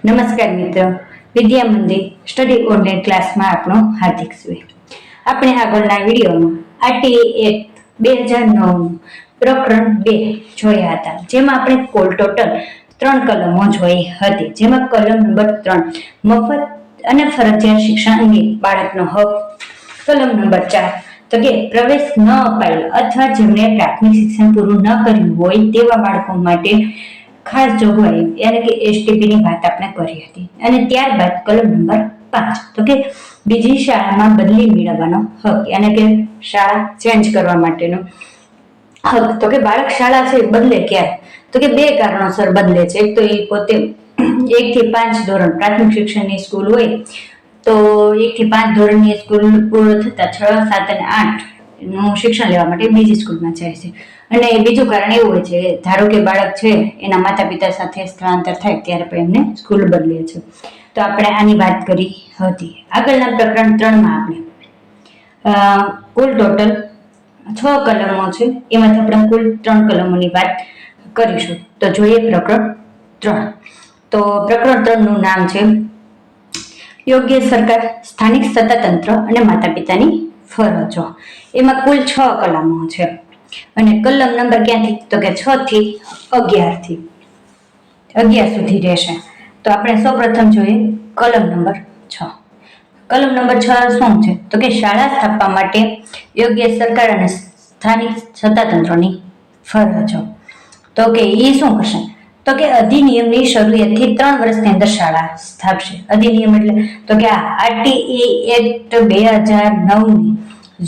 નમસ્કાર મિત્રો, Vidya Mandir study online ક્લાસમાં આપનું હાર્દિક સ્વાગત. આપણે આગળના વિડીયોમાં આરટીઈ એક્ટ 2009 પ્રકરણ 2 જોયા હતા, જેમાં આપણે કુલ ટોટલ 3 કલમો જોઈ હતી. જેમાં કલમ નંબર 3 મફત અને ફરજિયાત શિક્ષણ અંગે બાળકનો હક, કલમ નંબર 4 તો કે પ્રવેશ ન અપાયેલ અથવા જેમણે પ્રાથમિક શિક્ષણ પૂરું ન કર્યું હોય તેવા બાળકો માટે ખાસ જોગવાઈ એટલે કે એસટીપી ની વાત આપણે કરી હતી. અને ત્યારબાદ કલમ નંબર 5 તો કે બીજી શાળામાં બદલી મેળવવાનો હક એટલે કે શાળા ચેન્જ કરવા માટેનો હક. તો કે બાળક શાળા છે બદલે ક્યારે, તો કે 2 કારણોસર બદલે છે. એક તો એ પોતે 1 થી 5 ધોરણ પ્રાથમિક શિક્ષણની સ્કૂલ હોય તો 1 થી 5 ધોરણની સ્કૂલ પૂર્ણ થતા 6, 7 અને 8 નું શિક્ષણ લેવા માટે બીજી સ્કૂલમાં જાય છે. અને બીજું કારણ એવું હોય છે, ધારો કે બાળક છે એના માતા પિતા સાથે સ્થળાંતર થાય ત્યારે પણ એમને સ્કૂલ બદલે છે. તો આપણે આની વાત કરી હતી. આગળના પ્રકરણ 3 માં આપણે કુલ ટોટલ 6 કલમો છે, એમાંથી આપણે કુલ 3 કલમોની વાત કરીશું. તો જોઈએ પ્રકરણ 3. તો પ્રકરણ 3 નું નામ છે યોગ્ય સરકાર, સ્થાનિક સત્તાતંત્ર અને માતા પિતાની ફરજો. એમાં કુલ 6 કલમો છે અને કલમ નંબર ક્યાંથી, તો કે 6 થી 11 સુધી રહેશે. તો આપણે સૌપ્રથમ જોઈએ કલમ નંબર 6. કલમ નંબર 6 શું છે, તો કે શાળા સ્થાપવા માટે યોગ્ય સરકાર અને સ્થાનિક સત્તાતંત્રોની ફરજો. તો કે એ શું કરશે, તો કે અધિનિયમની શરૂઆતથી 3 વર્ષની અંદર શાળા સ્થાપશે. અધિનિયમ એટલે તો કે આ આરટીઈ એક્ટ 2009 ની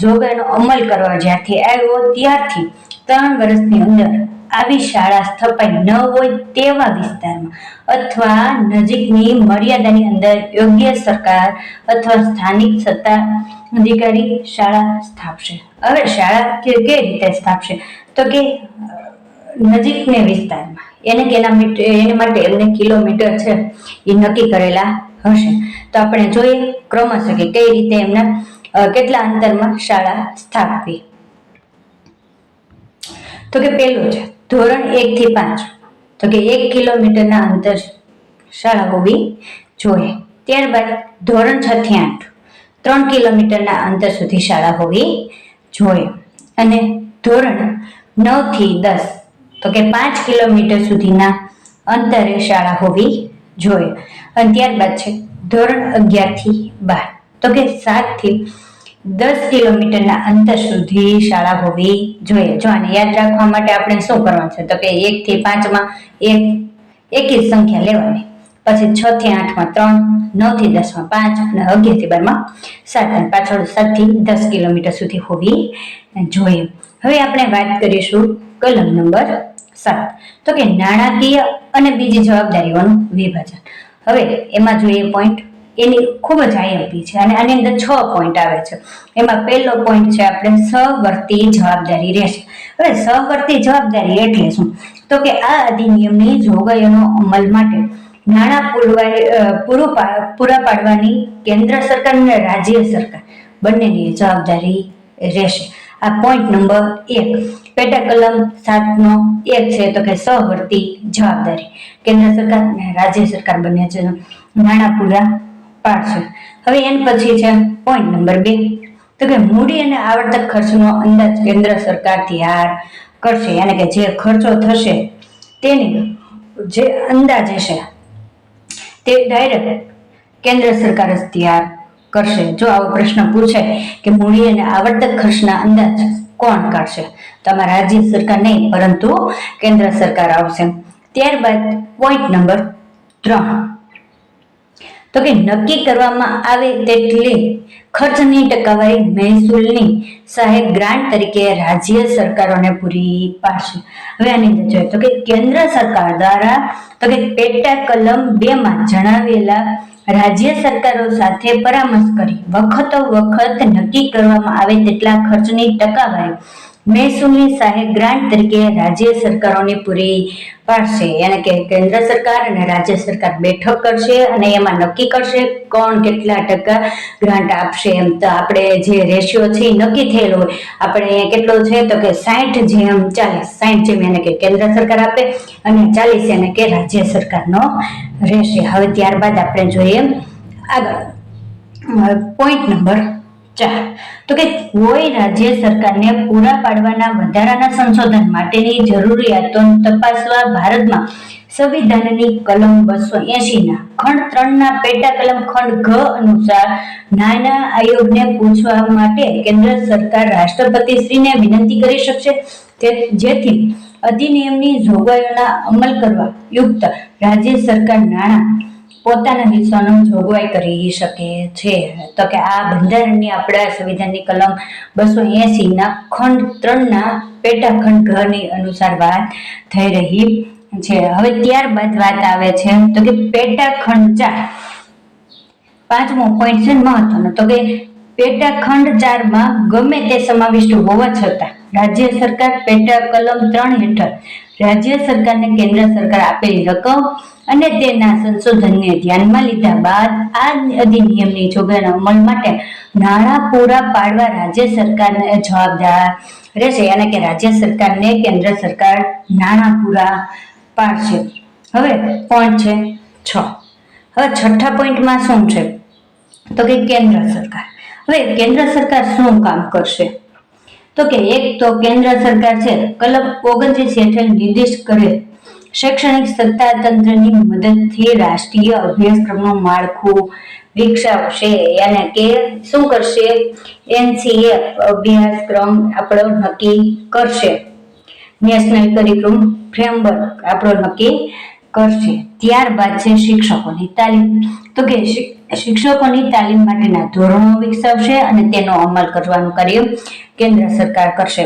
જોગવાઈનો અમલ કરવા જ્યારથી આવ્યો ત્યારથી 3 વર્ષની અંદર આવી શાળા સ્થપાઈ ન હોય તેવા વિસ્તારમાં અથવા નજીકની મર્યાદાની અંદર યોગ્ય સરકાર અથવા સ્થાનિક સત્તા અધિકારી શાળા સ્થાપશે. હવે શાળા કેવી રીતે સ્થાપશે, તો કે નજીકના વિસ્તારમાં એને માટે એમને કિલોમીટર છે એ નક્કી કરેલા હશે. તો આપણે જોઈએ ક્રમશઃ કે કઈ રીતે એમના કેટલા અંતરમાં શાળા સ્થાપવી. તો કે પહેલું છે ધોરણ 1 થી 5, તો કે 1 કિલોમીટરના અંતર શાળા હોવી જોઈએ. ત્યારબાદ ધોરણ 6 થી 8 3 કિલોમીટરના અંતર સુધી શાળા હોવી જોઈએ. અને ધોરણ 9 થી 10 તો કે 5 કિલોમીટર સુધીના અંતરે શાળા હોવી જોઈએ. અને ત્યારબાદ છે ધોરણ 11 થી 12 તો કે 7 થી 10 કિલોમીટરના અંતર સુધી શાળા હોવી જોઈએ. જો આને યાદ રાખવા માટે આપણે શું કરવાનું છે, તો કે 1 થી 5 માં એકી સંખ્યા લેવાની, પછી 6 થી 8 માં 3, 9 થી 10 માં 5 અને 11 થી 12 માં 7 અને પાછળ 7 થી 10 કિલોમીટર સુધી હોવી જોઈએ. હવે આપણે વાત કરીશું કલમ નંબર 7, તો કે નાણાકીય અને બીજી જવાબદારીઓનું વિભાજન. હવે એમાં જોઈએ પોઈન્ટ, એની ખૂબ જ આઈએમપી છે અને આની અંદર 6 પોઈન્ટ આવે છે. એમાં પહેલો પોઈન્ટ છે આપણે સહવર્તી જવાબદારી રહેશે. હવે સહવર્તી જવાબદારી એટલે શું, તો કે આ અધિનિયમની જોગવાઈઓનો અમલ માટે નાણાં પૂરા પાડવાની કેન્દ્ર સરકાર અને રાજ્ય સરકાર બંનેની જવાબદારી રહેશે. આ પોઈન્ટ નંબર 1. પેટા કલમ 7 નો 1 છે, તો કે સહવર્તી જવાબદારી કેન્દ્ર સરકાર અને રાજ્ય સરકાર બંને છે નાણાં પૂરા પાડશે. હવે એના પછી છે પોઈન્ટ નંબર 2, તો કે મૂડી અને આવર્તક ખર્ચનો અંદાજ કેન્દ્ર સરકાર તૈયાર કરશે. એટલે કે જે ખર્ચો થશે તેની જે અંદાજ હશે તે ડાયરેક્ટ કેન્દ્ર સરકાર જ તૈયાર કરશે. જો આવો પ્રશ્ન પૂછાય કે મૂડી અને આવર્તક ખર્ચના અંદાજ કોણ કાઢશે, તો આમાં રાજ્ય સરકાર નહીં પરંતુ કેન્દ્ર સરકાર આવશે. ત્યારબાદ પોઈન્ટ નંબર 3, તો કે નક્કી કરવામાં આવે તેટલી ખર્ચની ટકાવારી મહેસૂલની સહાય ગ્રાન્ટ તરીકે રાજ્ય સરકારોને પૂરી પાડશે. હવે આની અંદર જોઈએ તો કે કેન્દ્ર સરકાર દ્વારા તો કે પેટા કલમ 2 માં જણાવેલા રાજ્ય સરકારો સાથે પરામર્શ કરી વખતો વખત નક્કી કરવામાં આવે તેટલા ખર્ચની ટકાવારી મહેસૂલી સહાય ગ્રાન્ટ તરીકે રાજ્ય સરકારોને પૂરી પાડશે. એને કે કેન્દ્ર સરકાર અને રાજ્ય સરકાર બેઠક કરશે અને એમાં નક્કી કરશે કોણ કેટલા ટકા ગ્રાન્ટ આપશે. એમ તો આપણે જે રેશિયો છે એ નક્કી થયેલો હોય. આપણે કેટલો છે તો કે 60:40, 60 જેમ એને કે કેન્દ્ર સરકાર આપે અને 40 એને કે રાજ્ય સરકારનો રહેશે. હવે ત્યારબાદ આપણે જોઈએ આગળ પોઈન્ટ નંબર 4, તો કે કોઈ રાજ્ય સરકારને પૂરા પાડવાના વધારાના સંશોધન માટેની જરૂરિયાતો તપાસવા ભારતમાં સંવિધાનની કલમ 280 ના ખંડ 3 ના પેટા કલમ ખંડ ઘ અનુસાર નાના આયોગને પૂછવા માટે કેન્દ્ર સરકાર રાષ્ટ્રપતિશ્રીને વિનંતી કરી શકશે, જેથી અધિનિયમની જોગવાઈઓના અમલ કરવા યુક્ત રાજ્ય સરકાર નાણાં પોતાના હિસ્સાનો જોગવાઈ કરી શકે છે. તો કે આ બંધારણની આપણા સંવિધાનની કલમ 280 ના ખંડ 3 ના પેટા ખંડ ઘ ની અનુસાર વાત થઈ રહી છે. હવે ત્યારબાદ વાત આવે છે તો કે પેટા ખંડ 4, પાંચમો પોઈન્ટ છે મહત્વનો. તો કે પેટા ખંડ 4 માં ગમે તે સમાવિષ્ટ હોવા છતાં રાજ્ય સરકાર પેટા કલમ 3 હેઠળ રાજ્ય સરકારને કેન્દ્ર સરકાર આપેલી રકમ અને તેના સંશોધનને ધ્યાનમાં લીધા બાદ આ અધિનિયમની જોગવાઈના અમલ માટે નાણાં પૂરા પાડવા રાજ્ય સરકારને જવાબદાર રહેશે. અને કે રાજ્ય સરકારને કેન્દ્ર સરકાર નાણાં પૂરા પાડશે. હવે પોઈન્ટ છે 6. હવે છઠ્ઠા પોઈન્ટમાં શું છે તો કે કેન્દ્ર સરકાર. હવે કેન્દ્ર સરકાર શું કામ કરશે તો કે એક તો કેન્દ્ર સરકાર છે કલમ 29 હેઠળ નિર્દિષ્ટ કરેલ શૈક્ષણિક સત્તા તંત્રની મદદથી રાષ્ટ્રીય અભ્યાસક્રમનું માળખું વિકસાવશે. અને કે શું કરશે, NCA અભ્યાસક્રમ આપણો નક્કી કરશે, નેશનલ કરિક્યુલમ ફ્રેમવર્ક આપણો નક્કી કરશે. ત્યારબાદ છે શિક્ષકોની તાલીમ. તો કે શિક્ષકોની તાલીમ માટેના ધોરણો વિકસાવશે અને તેનો અમલ કરવાનું કાર્ય કેન્દ્ર સરકાર કરશે.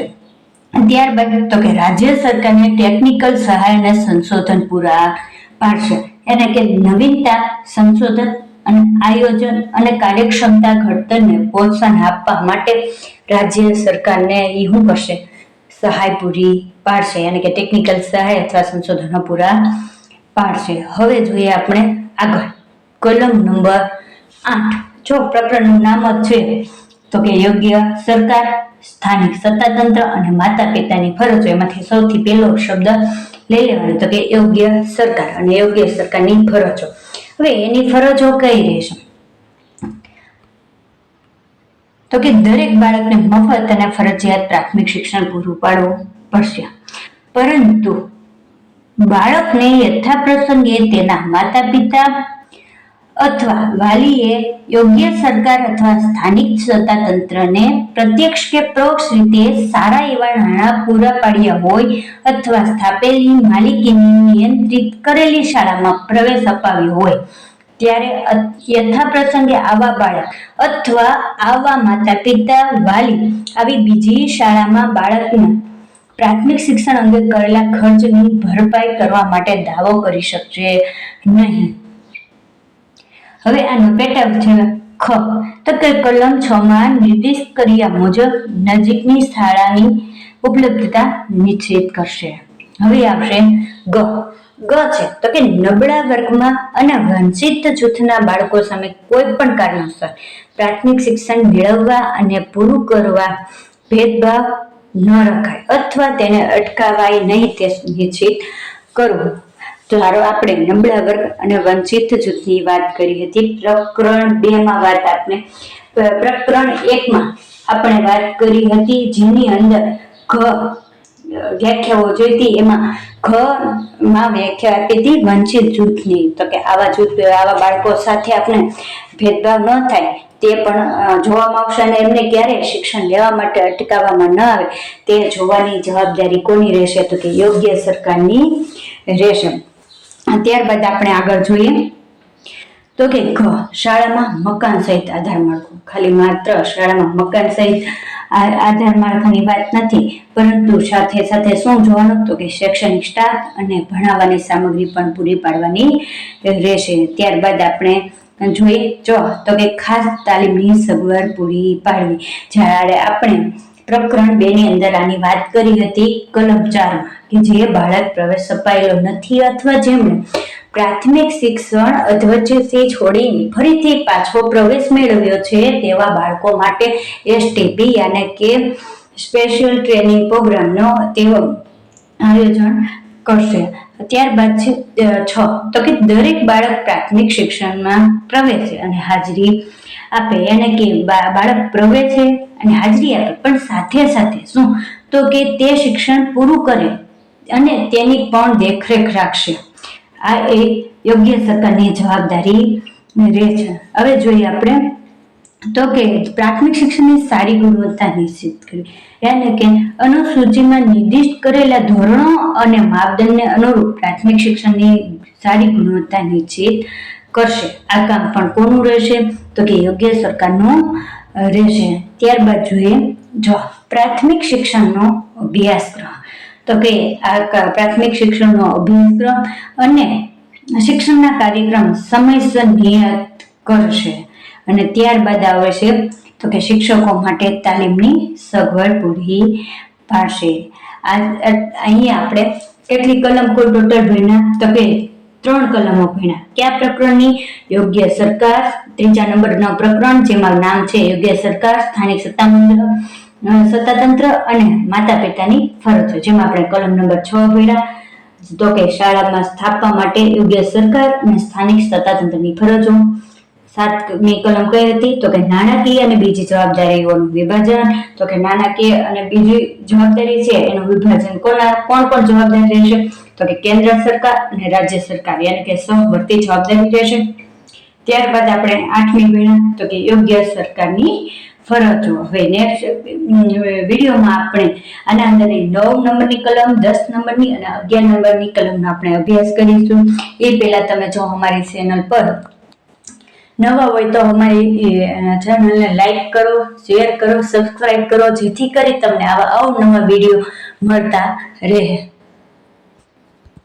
ત્યારબાદ તો કે રાજ્ય સરકારને ટેકનિકલ સહાય અને સંશોધન પૂરા પાડશે. એને કે નવીનતા, સંશોધન અને આયોજન અને કાર્યક્ષમતા ઘડતરને પ્રોત્સાહન આપવા માટે રાજ્ય સરકારને શું કરશે, સહાય પૂરી પાડશે. એને કે ટેકનિકલ સહાય અથવા સંશોધનો પૂરા પાડશે. હવે જોઈએ આપણે આગળ કલમ નંબર 8. જો પ્રકરણનું નામ જ છે તો કે યોગ્ય સરકાર, સ્થાનિક સત્તાતંત્ર અને માતા પિતાની ફરજો. એમાંથી સૌથી પહેલો શબ્દ લઈ લેવાનો તો કે યોગ્ય સરકાર અને યોગ્ય સરકારની ફરજો. હવે એની ફરજો કઈ રહેશે તો કે દરેક બાળકને મફત અને ફરજિયાત પ્રાથમિક શિક્ષણ પૂરું પાડવું પડશે, પરંતુ બાળકને યથાપ્રસંગે તેના માતા પિતા અથવા વાલીએ યોગ્ય સરકાર અથવા સ્થાનિક સત્તાતંત્રને પ્રત્યક્ષ કે પરોક્ષ રીતે સારા એવા નાણાં પૂરા પાડ્યા હોય અથવા સ્થાપેલી માલિકીની નિયંત્રિત કરેલી શાળામાં પ્રવેશ અપાવ્યો હોય, ત્યારે યથાપ્રસંગે આવા બાળક અથવા આવા માતા પિતા વાલી આવી બીજી શાળામાં બાળકના પ્રાથમિક શિક્ષણ અંગે કરેલા ખર્ચની ભરપાઈ કરવા માટે દાવો કરી શકશે નહીં. હવે આનો પેટા છે ખ. તો કે કલમ 6 માં નિર્દિષ્ટ કર્યા મુજબ નજીકની શાળાની ઉપલબ્ધતા નિશ્ચિત કરશે. હવે આવશે ગ. ગ છે તો કે નબળા વર્ગમાં અને વંચિત જૂથના બાળકો સામે કોઈ પણ કારણોસર પ્રાથમિક શિક્ષણ મેળવવા અને પૂરું કરવા ભેદભાવ ન રખાય અથવા તેને અટકાવાય નહીં તે નિશ્ચિત કરવું. ધારો આપણે નબળા વર્ગ અને વંચિત જૂથની વાત કરી હતી પ્રકરણ 2 માં પ્રકરણ 1 માં આપણે વાત કરી હતી, જેની અંદર વ્યાખ્યાઓ જોઈતી. એમાં માં વ્યાખ્યા આપી હતી વંચિત જૂથની. તો કે આવા બાળકો સાથે આપણે ભેદભાવ ન થાય તે પણ જોવામાં આવશે અને એમને ક્યારેય શિક્ષણ લેવા માટે અટકાવવામાં ન આવે તે જોવાની જવાબદારી કોની રહેશે તો કે યોગ્ય સરકારની રહેશે. ત્યારબાદ આપણે આગળ જોઈએ તો કે શાળામાં મકાન સહિત આધાર માળખું. ખાલી માત્ર શાળામાં મકાન સહિત આધાર માળખાની વાત નથી, પરંતુ સાથે સાથે શું જોવાનું તો કે શૈક્ષણિક સ્ટાફ અને ભણાવવાની સામગ્રી પણ પૂરી પાડવાની રહેશે. ત્યારબાદ આપણે જોઈએ તો કે ખાસ તાલીમની સગવડ પૂરી પાડવી. જ્યારે આપણે પ્રકરણ 2 ની અંદર આની વાત કરી હતી કલમ 4 માં કે જે બાળક પ્રવેશ અપાયેલો નથી અથવા જેમણે પ્રાથમિક શિક્ષણ અધવચ્ચેથી છોડીને ફરીથી પાછો પ્રવેશ મેળવ્યો છે તેવા બાળકો માટે એસટીપી યાને કે સ્પેશિયલ ટ્રેનિંગ પ્રોગ્રામનો તેઓ આયોજન કરશે. ત્યારબાદ છે 6 તો કે દરેક બાળક પ્રાથમિક શિક્ષણમાં પ્રવેશે અને હાજરી આપે, એને કે બાળક પ્રવેશે અને હાજરી આપે પણ સાથે સાથે શું તો કે તે શિક્ષણ પૂરું કરે અને તેની પણ દેખરેખ રાખશે. આ એક યોગ્ય સરકારની જવાબદારી રહે છે. હવે જોઈએ આપણે તો કે પ્રાથમિક શિક્ષણની સારી ગુણવત્તા નિશ્ચિત કરવી, યાને કે અનુસૂચિમાં નિર્દિષ્ટ કરેલા ધોરણો અને માપદંડને અનુરૂપ પ્રાથમિક શિક્ષણની સારી ગુણવત્તા નિશ્ચિત કરશે. આ કામ પણ કોનું રહેશે તો કે યોગ્ય સરકારનું રહેશે. ત્યારબાદ જોઈએ જો પ્રાથમિક શિક્ષણનો અભ્યાસક્રમ તો કે આ પ્રાથમિક શિક્ષણનો અભ્યાસક્રમ અને શિક્ષણના કાર્યક્રમ સમયસર નિયત કરશે. અને ત્યારબાદ આવે છે તો કે શિક્ષકો માટે તાલીમની સગવડ પૂરી પાડશે. અહીંયા આપણે કેટલી કલમ કુલ ટોટલ ભણ્યા તો કે 3 કલમો ભણ્યા. કયા પ્રકરણની? યોગ્ય સરકાર, 3 નંબરનો પ્રકરણ જેમાં નામ છે યોગ્ય સરકાર, સ્થાનિક સત્તાતંત્ર અને માતા પિતાની ફરજો, જેમાં આપણે કલમ નંબર 6 ભણ્યા તો કે શાળામાં સ્થાપવા માટે યોગ્ય સરકાર અને સ્થાનિક સત્તાતંત્રની ફરજો. 7મી કલમ કઈ હતી તો કે નાણાકીય અને બીજી જવાબદારીઓનું વિભાજન, તો કે નાણાકીય અને બીજી જવાબદારી છે એનું વિભાજન કોણ જવાબદાર રહેશે તો કે કેન્દ્ર સરકાર અને રાજ્ય સરકાર, યાને કે સહવર્તી જવાબદારી રહેશે. ત્યારબાદ આપણે 8મી ભણ્યા તો કે યોગ્ય સરકારની ફરજો. હવે નેક્સ્ટ વિડીયોમાં આપણે આના અંદરની 9 નંબરની કલમ, 10 નંબરની અને 11 નંબરની કલમનો આપણે અભ્યાસ કરીશું. એ પહેલા તમે જો અમારી ચેનલ પર નવા હોય તો અમારી ચેનલને લાઈક કરો, શેર કરો, સબસ્ક્રાઇબ કરો, જેથી કરી તમને આવા અવનવા વિડીયો મળતા રહે.